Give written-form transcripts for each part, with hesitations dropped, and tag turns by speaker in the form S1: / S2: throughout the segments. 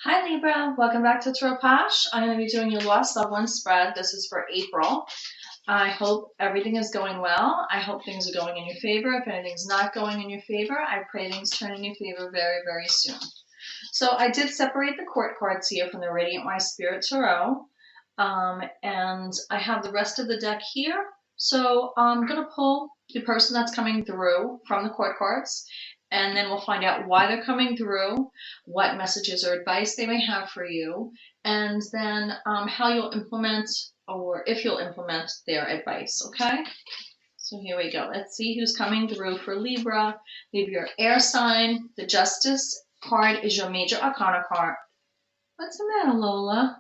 S1: Hi Libra, welcome back to Tarot POSH. I'm going to be doing your Lost Loved One spread. This is for April. I hope everything is going well. I hope things are going in your favor. If anything's not going in your favor, I pray things turn in your favor very, very soon. So I did separate the court cards here from the Radiant Wise Spirit Tarot. And I have the rest of the deck here. So I'm going to pull the person that's coming through from the court cards. And then we'll find out why they're coming through, what messages or advice they may have for you, and then how you'll implement, or if you'll implement their advice, okay? So here we go. Let's see who's coming through for Libra. Libra, air sign. The Justice card is your major arcana card. What's the matter, Lola?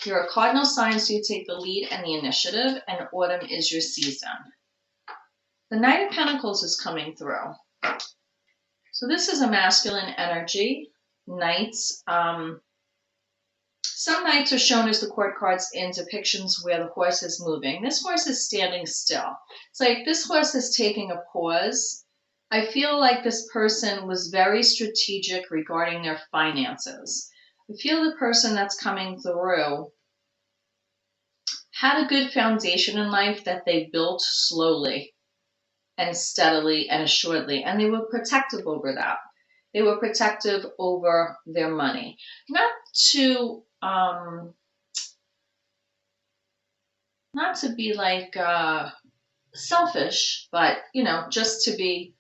S1: You're a cardinal sign, so you take the lead and the initiative, and autumn is your season. The Knight of Pentacles is coming through. So this is a masculine energy. Knights. Some knights are shown as the court cards in depictions where the horse is moving. This horse is standing still. It's like this horse is taking a pause. I feel like this person was very strategic regarding their finances. I feel the person that's coming through had a good foundation in life that they built slowly and steadily and assuredly, and they were protective over that. They were protective over their money. Not to be like selfish, but just to be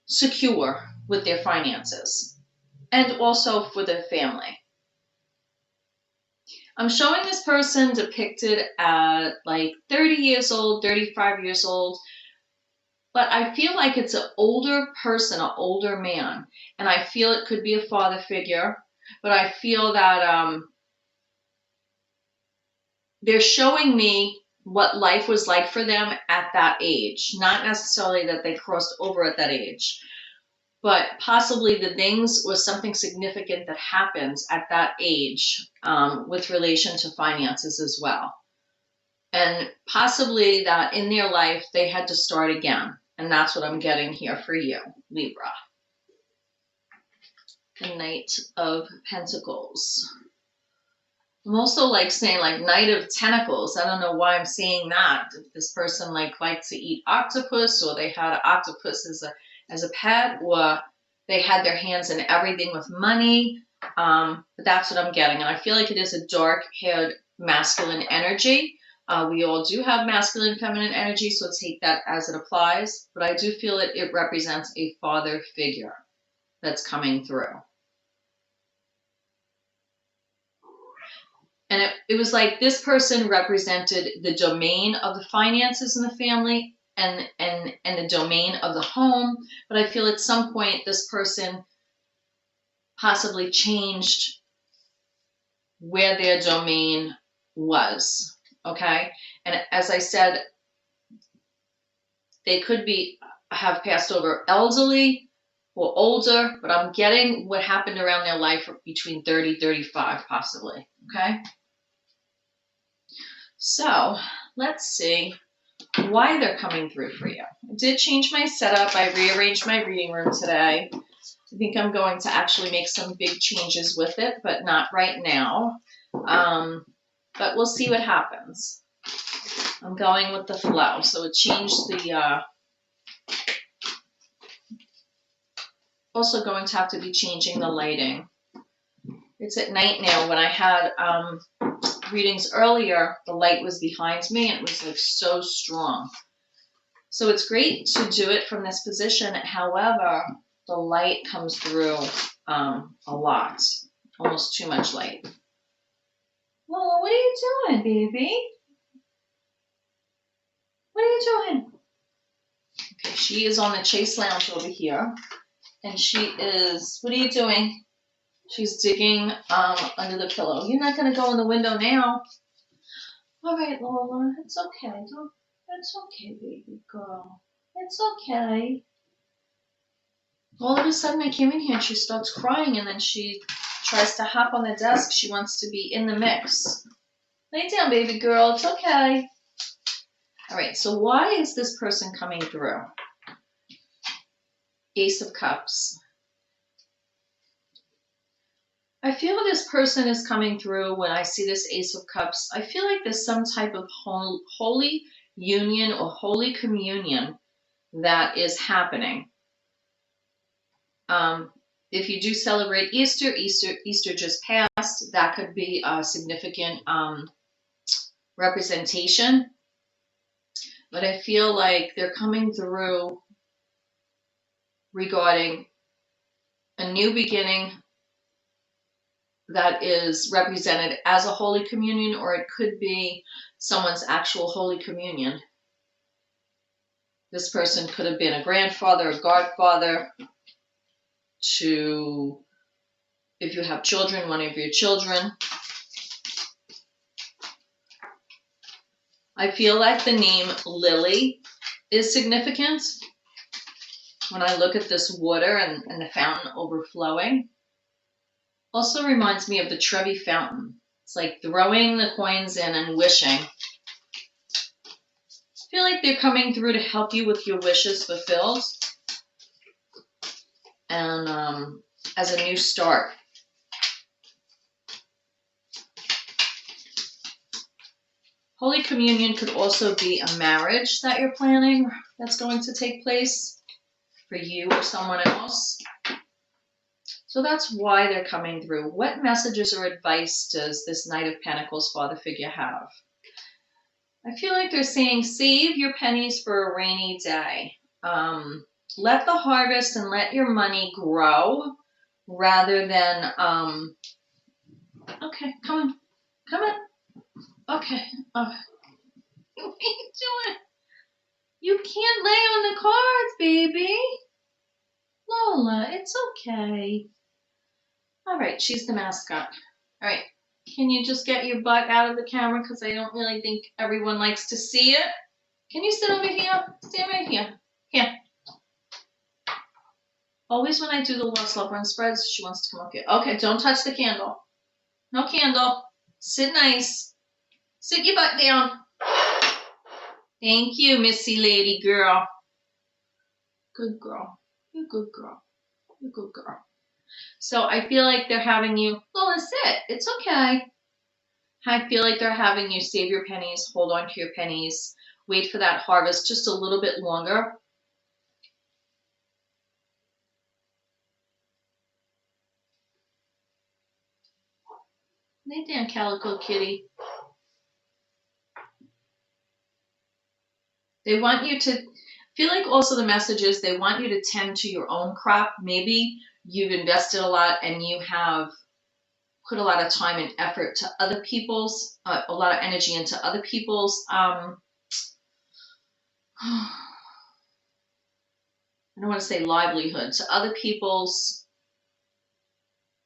S1: secure with their finances and also for their family. I'm showing this person depicted at like 30 years old, 35 years old, but I feel like it's an older person, an older man, and I feel it could be a father figure, but I feel that they're showing me what life was like for them at that age. Not necessarily that they crossed over at that age, but possibly the things or something significant that happens at that age with relation to finances as well. And possibly that in their life they had to start again. And that's what I'm getting here for you, Libra. The Knight of Pentacles. I'm also like saying like Knight of Tentacles. I don't know why I'm saying that. If this person liked to eat octopus, or they had an octopus as a pet, or they had their hands in everything with money. But that's what I'm getting. And I feel like it is a dark-haired masculine energy. We all do have masculine and feminine energy, so take that as it applies. But I do feel that it represents a father figure that's coming through. And it was like this person represented the domain of the finances in the family and the domain of the home. But I feel at some point this person possibly changed where their domain was. Okay. And as I said, they could have passed over elderly or older, but I'm getting what happened around their life between 30, 35 possibly. Okay. So let's see why they're coming through for you. I did change my setup. I rearranged my reading room today. I think I'm going to actually make some big changes with it, but not right now. But we'll see what happens. I'm going with the flow. So it changed the, also going to have to be changing the lighting. It's at night now. When I had readings earlier, the light was behind me and it was like so strong. So it's great to do it from this position. However, the light comes through a lot, almost too much light. Lola, what are you doing, baby? What are you doing? Okay, she is on the Chase Lounge over here, and she is, what are you doing? She's digging under the pillow. You're not going to go in the window now. All right, Lola, it's okay. It's okay, baby girl. It's okay. All of a sudden, I came in here and she starts crying, and then she tries to hop on the desk. She wants to be in the mix. Lay down, baby girl. It's okay. All right, so why is this person coming through? Ace of Cups. I feel this person is coming through when I see this Ace of Cups. I feel like there's some type of holy union or holy communion that is happening. If you do celebrate Easter just passed, that could be a significant representation. But I feel like they're coming through regarding a new beginning that is represented as a Holy Communion, or it could be someone's actual Holy Communion. This person could have been a grandfather, a godfather, to, if you have children, one of your children. I feel like the name Lily is significant when I look at this water and the fountain overflowing. Also reminds me of the Trevi fountain. It's like throwing the coins in and wishing. I feel like they're coming through to help you with your wishes fulfilled. And as a new start. Holy Communion could also be a marriage that you're planning that's going to take place for you or someone else. So that's why they're coming through. What messages or advice does this Knight of Pentacles father figure have? I feel like they're saying, save your pennies for a rainy day. Let the harvest and let your money grow rather than, okay, come on. Okay. What are you doing? You can't lay on the cards, baby. Lola, it's okay. All right, she's the mascot. All right, can you just get your butt out of the camera because I don't really think everyone likes to see it. Can you sit over here? Stand right here. Here. Always when I do the Lost Loved One spreads, she wants to come up here. Okay, don't touch the candle. No candle. Sit nice. Sit your butt down. Thank you, Missy Lady Girl. Good girl. You're a good girl. You're a good girl. So I feel like they're having you, Lola, sit. It's okay. I feel like they're having you save your pennies, hold on to your pennies, wait for that harvest just a little bit longer. Lay down, Calico Kitty. They want you to feel like also the message is they want you to tend to your own crop. Maybe you've invested a lot and you have put a lot of time and effort to other people's, a lot of energy into other people's, I don't want to say livelihood, to other people's,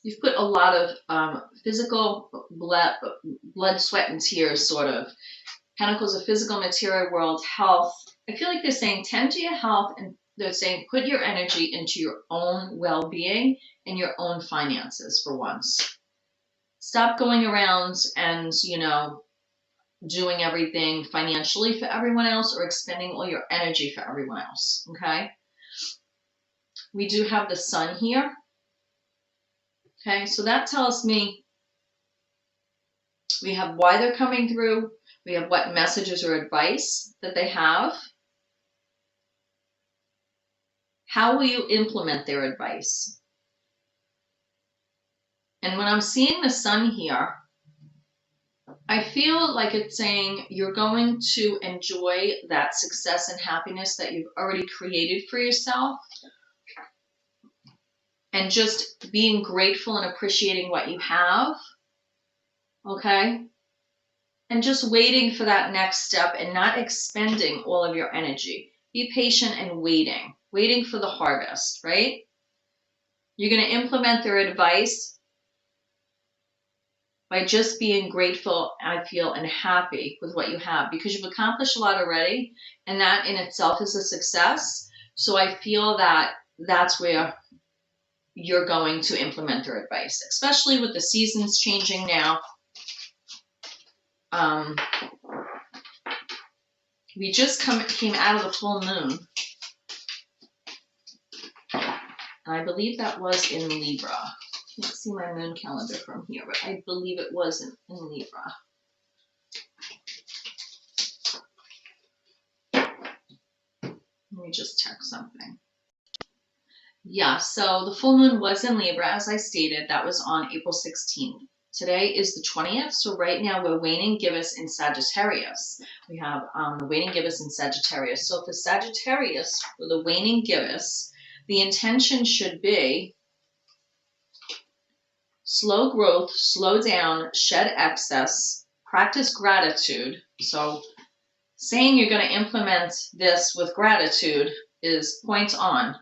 S1: you've put a lot of physical blood, sweat, and tears, sort of. Pentacles of physical, material world, health. I feel like they're saying tend to your health, and they're saying put your energy into your own well-being and your own finances for once. Stop going around and, you know, doing everything financially for everyone else or expending all your energy for everyone else, okay? We do have the sun here. Okay, so that tells me we have why they're coming through. We have what messages or advice that they have. How will you implement their advice? And when I'm seeing the sun here, I feel like it's saying you're going to enjoy that success and happiness that you've already created for yourself. And just being grateful and appreciating what you have. Okay? And just waiting for that next step and not expending all of your energy. Be patient and waiting for the harvest, right? You're going to implement their advice by just being grateful, I feel, and happy with what you have, because you've accomplished a lot already, and that in itself is a success. So I feel that that's where you're going to implement their advice, especially with the seasons changing now. We just came out of the full moon. I believe that was in Libra. Can't see my moon calendar from here, but I believe it was in Libra. Let me just check something. Yeah, so the full moon was in Libra, as I stated. That was on April 16th. Today is the 20th, so right now we're waning gibbous in Sagittarius. We have the waning gibbous in Sagittarius. So for Sagittarius, for the waning gibbous, the intention should be slow growth, slow down, shed excess, practice gratitude. So saying you're going to implement this with gratitude is point on.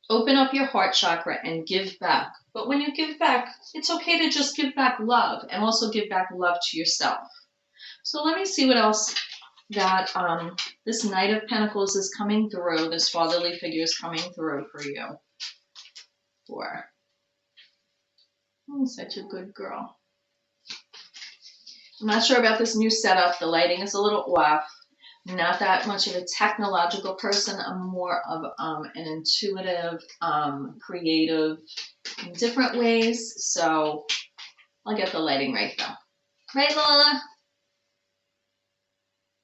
S1: Open up your heart chakra and give back. But when you give back, it's okay to just give back love and also give back love to yourself. So let me see what else that this Knight of Pentacles is coming through. This fatherly figure is coming through for you. Such a good girl. I'm not sure about this new setup. The lighting is a little off. I'm not that much of a technological person. I'm more of an intuitive, creative in different ways. So I'll get the lighting right though. Right, Lola?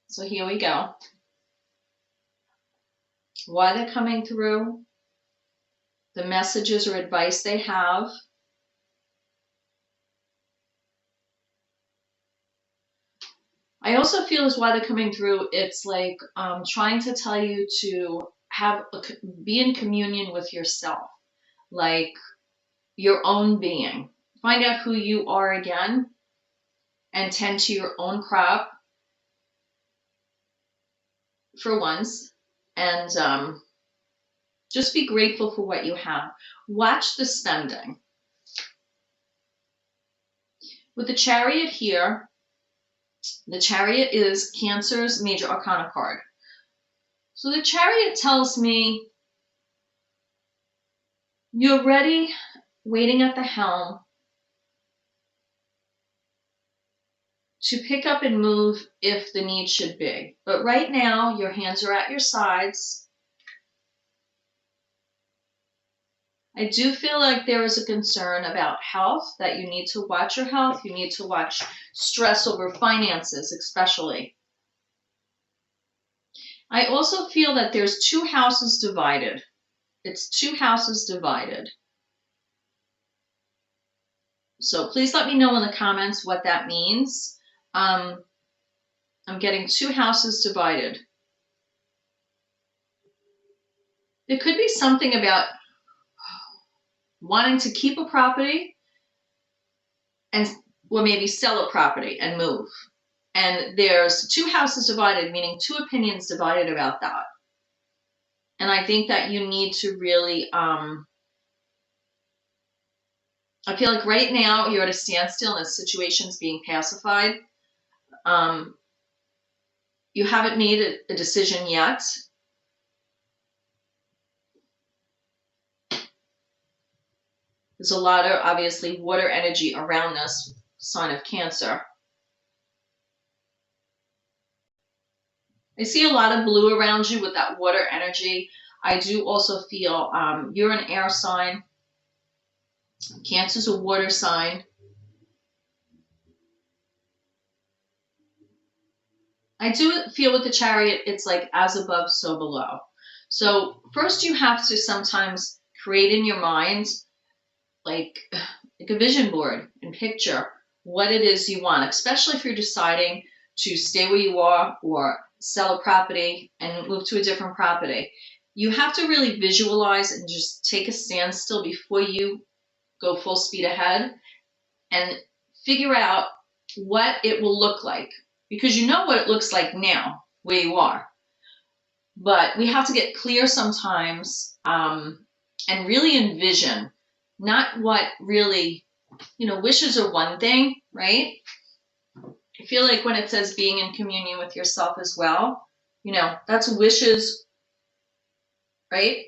S1: So here we go. Why they're coming through, the messages or advice they have. I also feel is why they're coming through. It's like trying to tell you to be in communion with yourself, like your own being. Find out who you are again and tend to your own crop for once. And just be grateful for what you have. Watch the spending. With the Chariot here, the Chariot is Cancer's major arcana card. So the Chariot tells me you're ready, waiting at the helm to pick up and move if the need should be. But right now, your hands are at your sides. I do feel like there is a concern about health, that you need to watch your health. You need to watch stress over finances, especially. I also feel that there's two houses divided. It's two houses divided. So please let me know in the comments what that means. I'm getting two houses divided. There could be something about wanting to keep a property or maybe sell a property and move. And there's two houses divided, meaning two opinions divided about that. And I think that you need to really, I feel like right now you're at a standstill and the situation's being pacified. You haven't made a decision yet. There's a lot of, obviously, water energy around this sign of Cancer. I see a lot of blue around you with that water energy. I do also feel you're an air sign. Cancer's a water sign. I do feel with the Chariot, it's like as above, so below. So first you have to sometimes create in your mind like a vision board and picture what it is you want, especially if you're deciding to stay where you are or sell a property and move to a different property. You have to really visualize and just take a standstill before you go full speed ahead and figure out what it will look like, because you know what it looks like now where you are. But we have to get clear sometimes and really envision, not what really, wishes are one thing, right? I feel like when it says being in communion with yourself as well, that's wishes, right?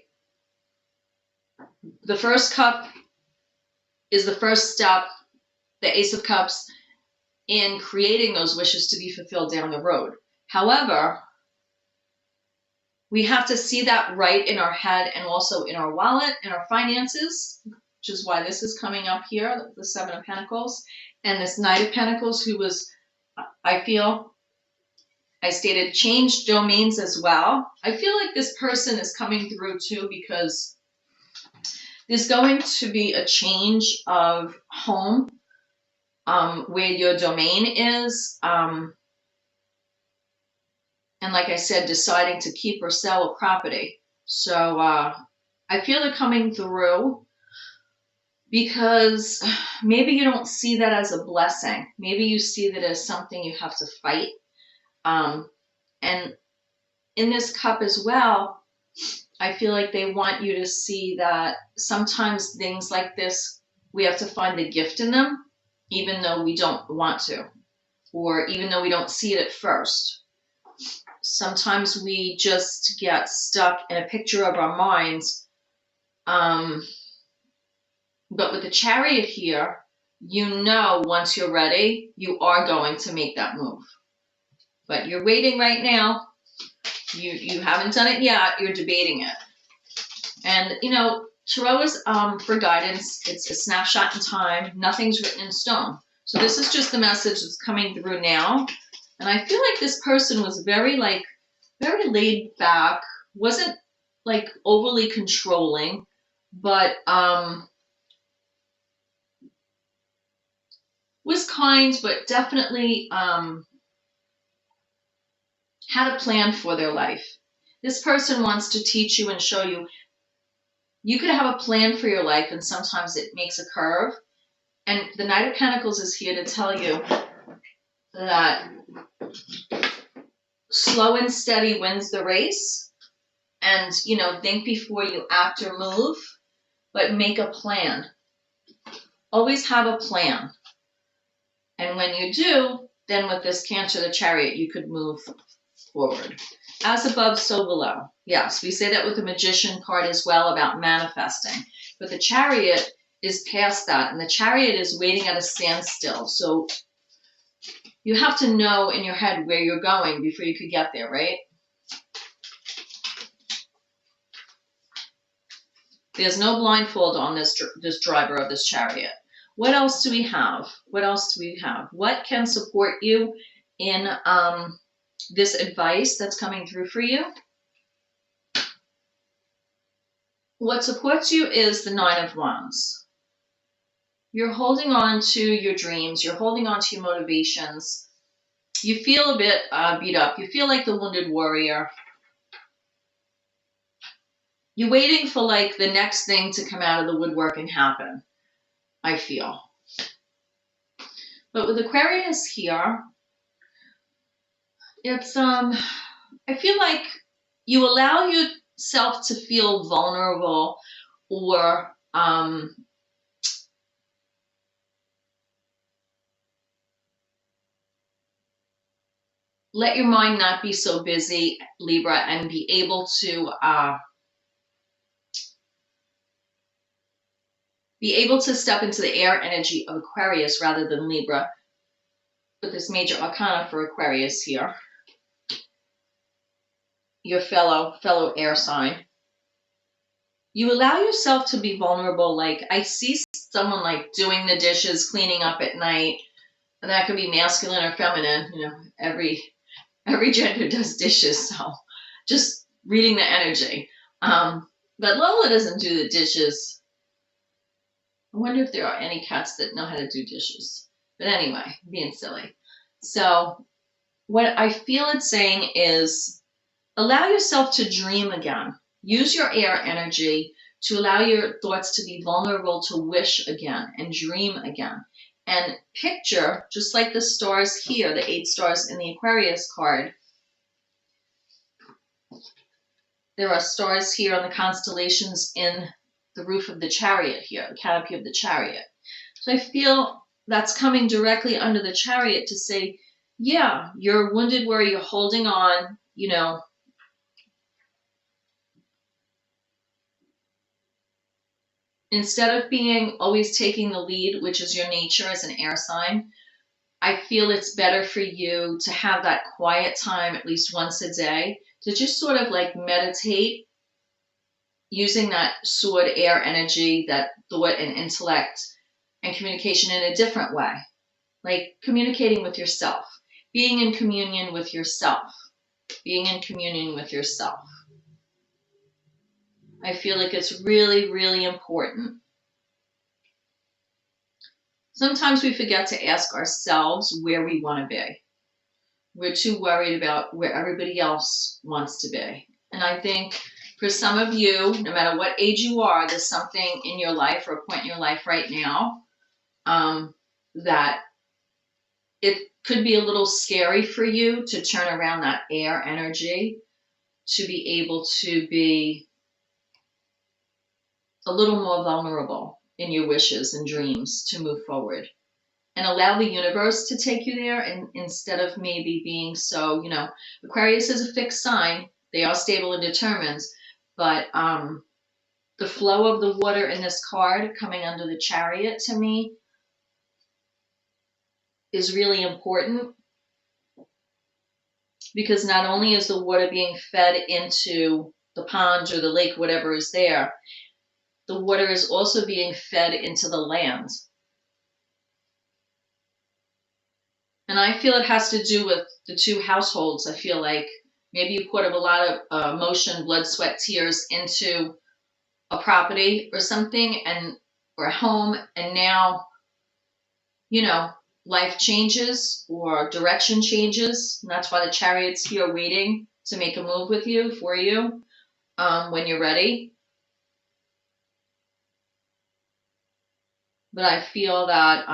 S1: The first cup is the first step, the Ace of Cups, in creating those wishes to be fulfilled down the road. However, we have to see that right in our head and also in our wallet and our finances, which is why this is coming up here, the Seven of Pentacles. And this Knight of Pentacles, who was, I feel, I stated, changed domains as well. I feel like this person is coming through too, because there's going to be a change of home, where your domain is. And like I said, deciding to keep or sell a property. So I feel it coming through, because maybe you don't see that as a blessing. Maybe you see that as something you have to fight. And in this cup as well, I feel like they want you to see that sometimes things like this, we have to find the gift in them, even though we don't want to, or even though we don't see it at first. Sometimes we just get stuck in a picture of our minds. But with the Chariot here, you know once you're ready, you are going to make that move. But you're waiting right now. You haven't done it yet. You're debating it. And, you know, Tarot is for guidance. It's a snapshot in time. Nothing's written in stone. So this is just the message that's coming through now. And I feel like this person was very laid back, wasn't like overly controlling, but was kind, but definitely had a plan for their life. This person wants to teach you and show you, you could have a plan for your life, and sometimes it makes a curve. And the Knight of Pentacles is here to tell you that slow and steady wins the race. And, you know, think before you act or move, but make a plan. Always have a plan. And when you do, then with this Cancer, the Chariot, you could move forward. As above, so below. Yes, we say that with the Magician card as well, about manifesting. But the Chariot is past that, and the Chariot is waiting at a standstill. So you have to know in your head where you're going before you could get there, right? There's no blindfold on this driver of this Chariot. What else do we have? What else do we have? What can support you in this advice that's coming through for you? What supports you is the Nine of Wands. You're holding on to your dreams. You're holding on to your motivations. You feel a bit beat up. You feel like the wounded warrior. You're waiting for like the next thing to come out of the woodwork and happen, I feel. But with Aquarius here, it's, I feel like you allow yourself to feel vulnerable, or let your mind not be so busy, Libra, and be able to step into the air energy of Aquarius rather than Libra, with this major arcana for Aquarius here, your fellow air sign. You allow yourself to be vulnerable. Like, I see someone like doing the dishes, cleaning up at night, and that could be masculine or feminine. You know, every gender does dishes, so just reading the energy. But Lola doesn't do the dishes. I wonder if there are any cats that know how to do dishes. But anyway, being silly. So what I feel it's saying is, allow yourself to dream again. Use your air energy to allow your thoughts to be vulnerable, to wish again and dream again. And picture, just like the stars here, the 8 stars in the Aquarius card. There are stars here on the constellations in the roof of the Chariot here, the canopy of the Chariot. So I feel that's coming directly under the Chariot to say, yeah, you're wounded where you're holding on, you know. Instead of being always taking the lead, which is your nature as an air sign, I feel it's better for you to have that quiet time at least once a day to just sort of like meditate using that sword air energy, that thought and intellect and communication in a different way. Like communicating with yourself, being in communion with yourself, being in communion with yourself. I feel like it's really, really important. Sometimes we forget to ask ourselves where we want to be. We're too worried about where everybody else wants to be. And I think for some of you, no matter what age you are, there's something in your life or a point in your life right now that it could be a little scary for you to turn around that air energy, to be able to be a little more vulnerable in your wishes and dreams, to move forward and allow the universe to take you there. And instead of maybe being so, you know, Aquarius is a fixed sign. They are stable and determined, but the flow of the water in this card coming under the Chariot to me is really important, because not only is the water being fed into the pond or the lake, whatever is there, the water is also being fed into the land. And I feel it has to do with the two households. I feel like maybe you put a lot of emotion, blood, sweat, tears into a property or something, and or a home, and now, you know, life changes or direction changes. And that's why the Chariot's here waiting to make a move with you, for you, when you're ready. But I feel that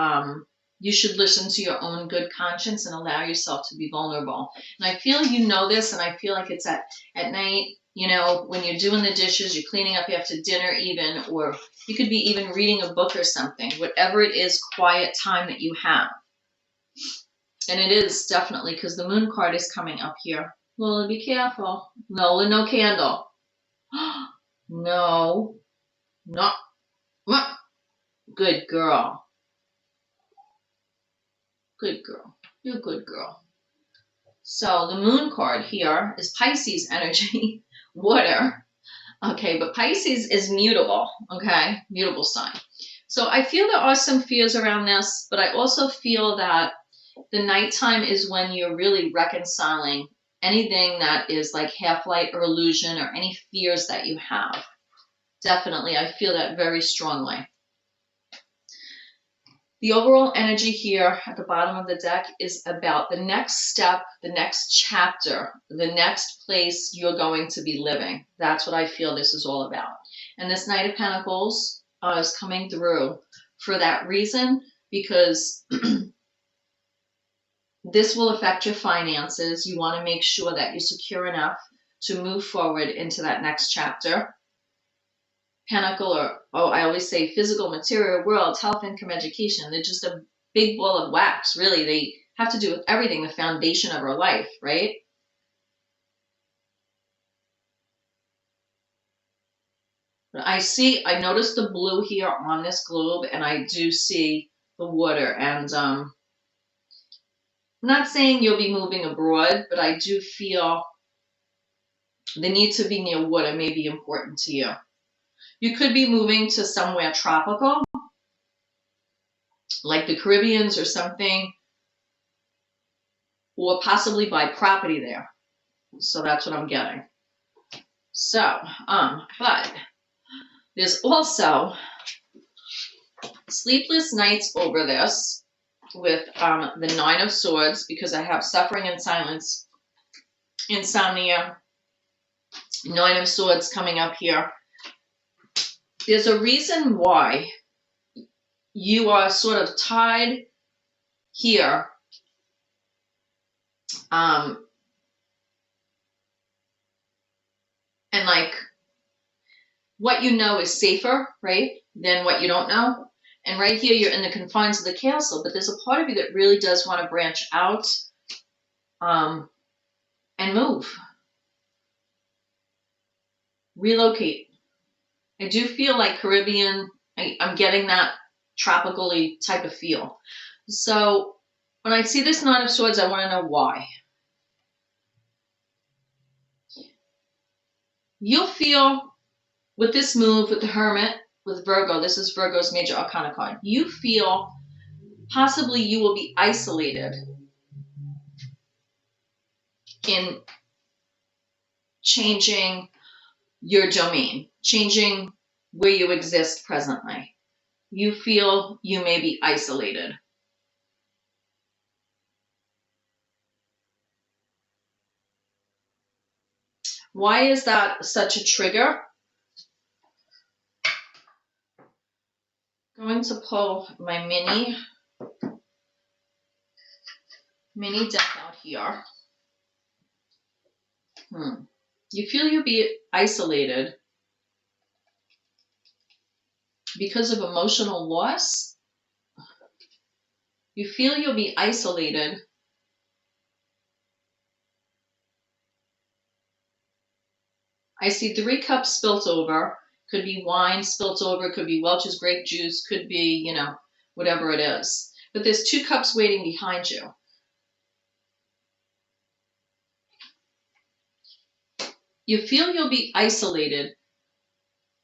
S1: you should listen to your own good conscience and allow yourself to be vulnerable. And I feel you know this, and I feel like it's at night, you know, when you're doing the dishes, you're cleaning up after dinner even, or you could be even reading a book or something, whatever it is, quiet time that you have. And it is definitely, because the moon card is coming up here. Lola, be careful. Lola, no candle. No. No. Good girl. Good girl. You're a good girl. So the moon card here is Pisces energy, water. Okay, but Pisces is mutable, okay? Mutable sign. So I feel there are some fears around this, but I also feel that the nighttime is when you're really reconciling anything that is like half-light or illusion, or any fears that you have. Definitely, I feel that very strongly. The overall energy here at the bottom of the deck is about the next step, the next chapter, the next place you're going to be living. That's what I feel this is all about. And this Knight of Pentacles is coming through for that reason, because this will affect your finances. You want to make sure that you're secure enough to move forward into that next chapter. Pentacle, or I always say physical, material world, health, income, education. They're just a big ball of wax, really. They have to do with everything, the foundation of our life, right? But I noticed the blue here on this globe, and I do see the water. And I'm not saying you'll be moving abroad, but I do feel the need to be near water may be important to you. You could be moving to somewhere tropical, like the Caribbeans or something, or possibly buy property there. So that's what I'm getting. So, but there's also sleepless nights over this with the Nine of Swords, because I have suffering and silence, insomnia, Nine of Swords coming up here. There's a reason why you are sort of tied here. And like, what you know is safer, right, than what you don't know. And right here, you're in the confines of the castle, but there's a part of you that really does want to branch out and move. Relocate. I do feel like Caribbean, I'm getting that tropically type of feel. So when I see this Nine of Swords, I want to know why. you'll feel with this move, with the Hermit, with Virgo, this is Virgo's major arcana card, you feel possibly you will be isolated in changing your domain, changing where you exist presently. You feel you may be isolated. Why is that such a trigger? I'm going to pull my mini deck out here. You feel you'll be isolated because of emotional loss. You feel you'll be isolated I see 3 cups spilt over. Could be wine spilt over, could be Welch's grape juice, could be, you know, whatever it is. But there's 2 cups waiting behind you. You feel you'll be isolated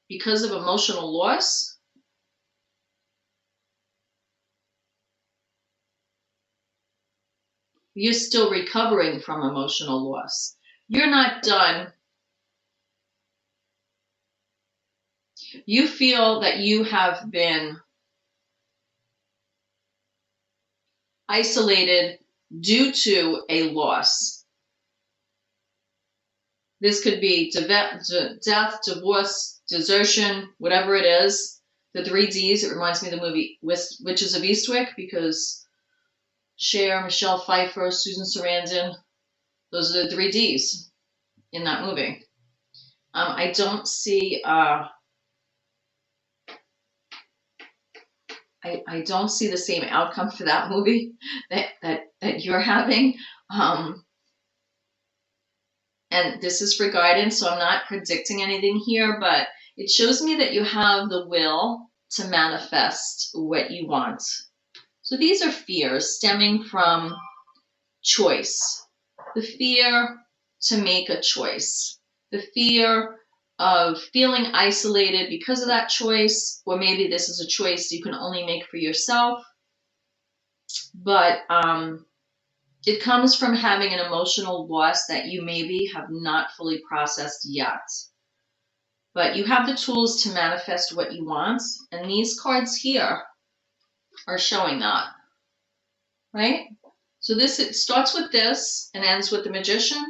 S1: because of emotional loss. You're still recovering from emotional loss. You're not done. You feel that you have been isolated due to a loss. This could be death, divorce, desertion, whatever it is. The 3 Ds, it reminds me of the movie Witches of Eastwick, because Cher, Michelle Pfeiffer, Susan Sarandon, those are the 3 Ds in that movie. I don't see I don't see the same outcome for that movie that you're having. And this is for guidance, so I'm not predicting anything here, but it shows me that you have the will to manifest what you want. So these are fears stemming from choice. The fear to make a choice. The fear of feeling isolated because of that choice, or maybe this is a choice you can only make for yourself. But it comes from having an emotional loss that you maybe have not fully processed yet. But you have the tools to manifest what you want, and these cards here are showing that, right? So this, it starts with this and ends with the Magician.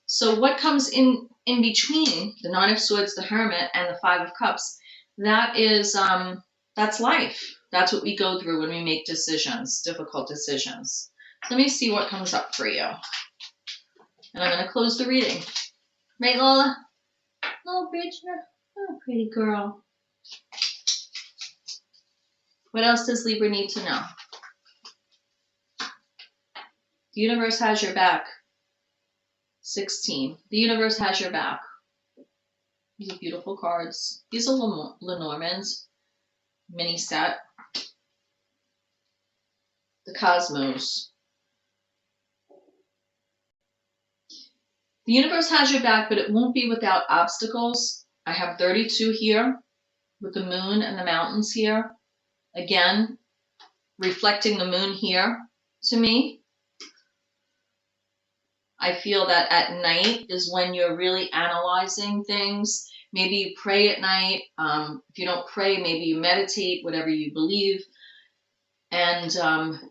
S1: So what comes in between the 9 of Swords, the Hermit, and the 5 of Cups, that is, that's life. That's what we go through when we make decisions, difficult decisions. Let me see what comes up for you. And I'm going to close the reading. Right, Lola? Oh, Bridget. Oh, pretty girl. What else does Libra need to know? The universe has your back. 16. The universe has your back. These are beautiful cards. These are Lenormand's mini set. The Cosmos. The universe has your back, but it won't be without obstacles. I have 32 here with the moon and the mountains here. Again, reflecting the moon here to me. I feel that at night is when you're really analyzing things. Maybe you pray at night. If you don't pray, maybe you meditate, whatever you believe. And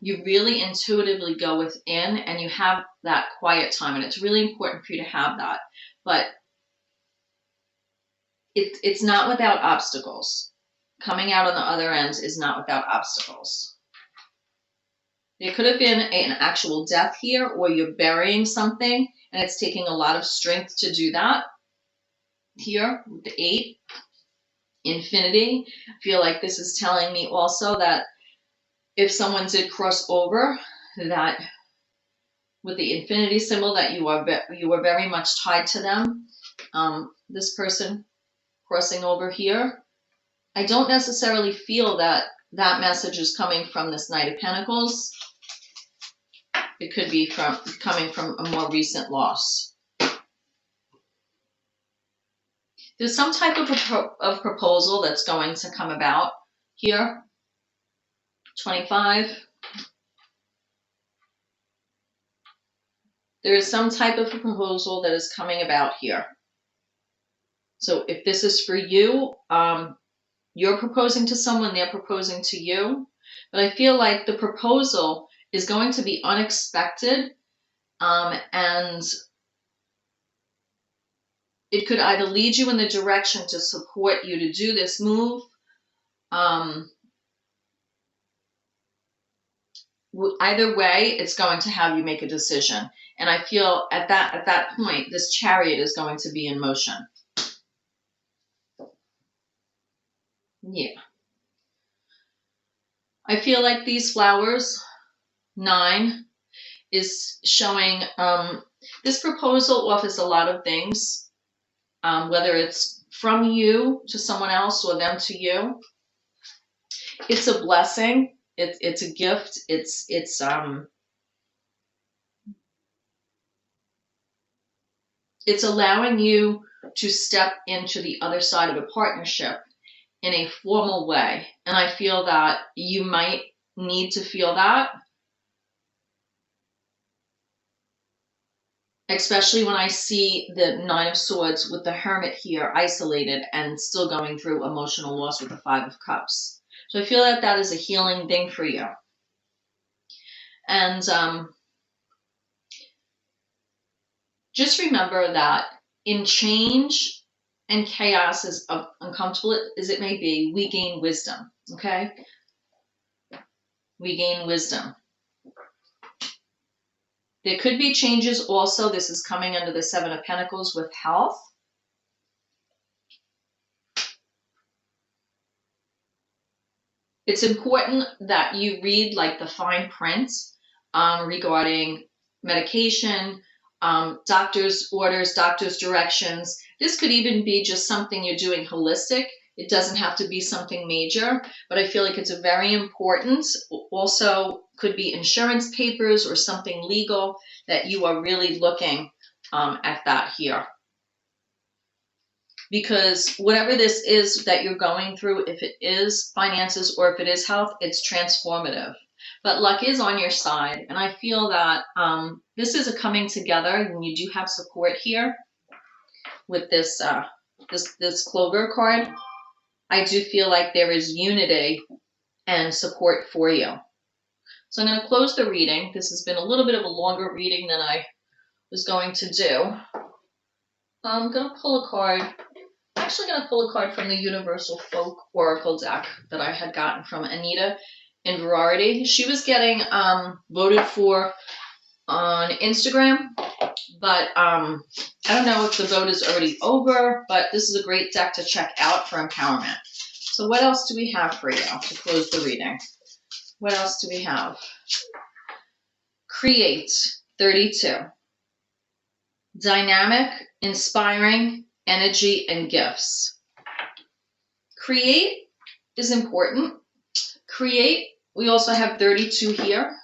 S1: you really intuitively go within and you have that quiet time. And it's really important for you to have that. But it's not without obstacles. Coming out on the other end is not without obstacles. There could have been an actual death here, or you're burying something and it's taking a lot of strength to do that. Here with the 8, Infinity. I feel like this is telling me also that if someone did cross over, that with the infinity symbol, that you are very much tied to them. This person crossing over here. I don't necessarily feel that that message is coming from this Knight of Pentacles. It could be coming from a more recent loss. There's some type of proposal that's going to come about here. 25. There is some type of a proposal that is coming about here. So if this is for you, you're proposing to someone, they're proposing to you. But I feel like the proposal is going to be unexpected, and it could either lead you in the direction to support you to do this move. Either way, it's going to have you make a decision. And I feel at that point, this Chariot is going to be in motion. Yeah. I feel like these flowers, 9, is showing this proposal offers a lot of things, whether it's from you to someone else or them to you. It's a blessing. It's a gift. It's allowing you to step into the other side of a partnership in a formal way. And I feel that you might need to feel that, especially when I see the 9 of Swords with the Hermit here, isolated and still going through emotional loss with the 5 of Cups. So I feel that that is a healing thing for you. And just remember that in change and chaos, as uncomfortable as it may be, we gain wisdom, okay? We gain wisdom. There could be changes also. This is coming under the 7 of Pentacles with health. It's important that you read like the fine print regarding medication, doctor's orders, doctor's directions. This could even be just something you're doing holistic. It doesn't have to be something major, but I feel like it's a very important. Also could be insurance papers or something legal that you are really looking at that here. Because whatever this is that you're going through, if it is finances or if it is health, it's transformative. But luck is on your side. And I feel that this is a coming together, and you do have support here with this, this Clover card. I do feel like there is unity and support for you. So I'm going to close the reading. This has been a little bit of a longer reading than I was going to do. I'm going to pull a card. I'm actually going to pull a card from the Universal Folk Oracle deck that I had gotten from Anita in Variety. She was getting voted for on Instagram, but I don't know if the vote is already over, but this is a great deck to check out for empowerment. So what else do we have for you to close the reading? What else do we have? Create, 32. Dynamic, inspiring, energy, and gifts. Create is important. Create, we also have 32 here.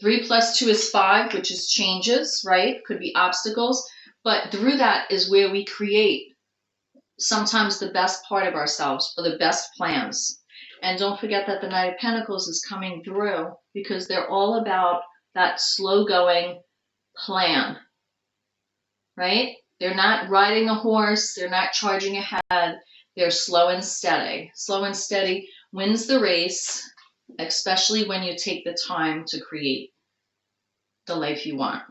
S1: 3 plus 2 is 5, which is changes, right? Could be obstacles. But through that is where we create sometimes the best part of ourselves or the best plans. And don't forget that the Knight of Pentacles is coming through because they're all about that slow-going plan, right? They're not riding a horse. They're not charging ahead. They're slow and steady. Slow and steady wins the race, especially when you take the time to create the life you want.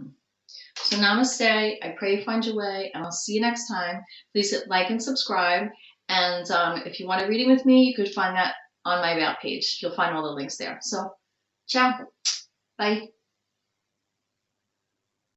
S1: So namaste. I pray you find your way, and I'll see you next time. Please hit like and subscribe. And if you want a reading with me, you could find that on my About page. You'll find all the links there. So, ciao. Bye.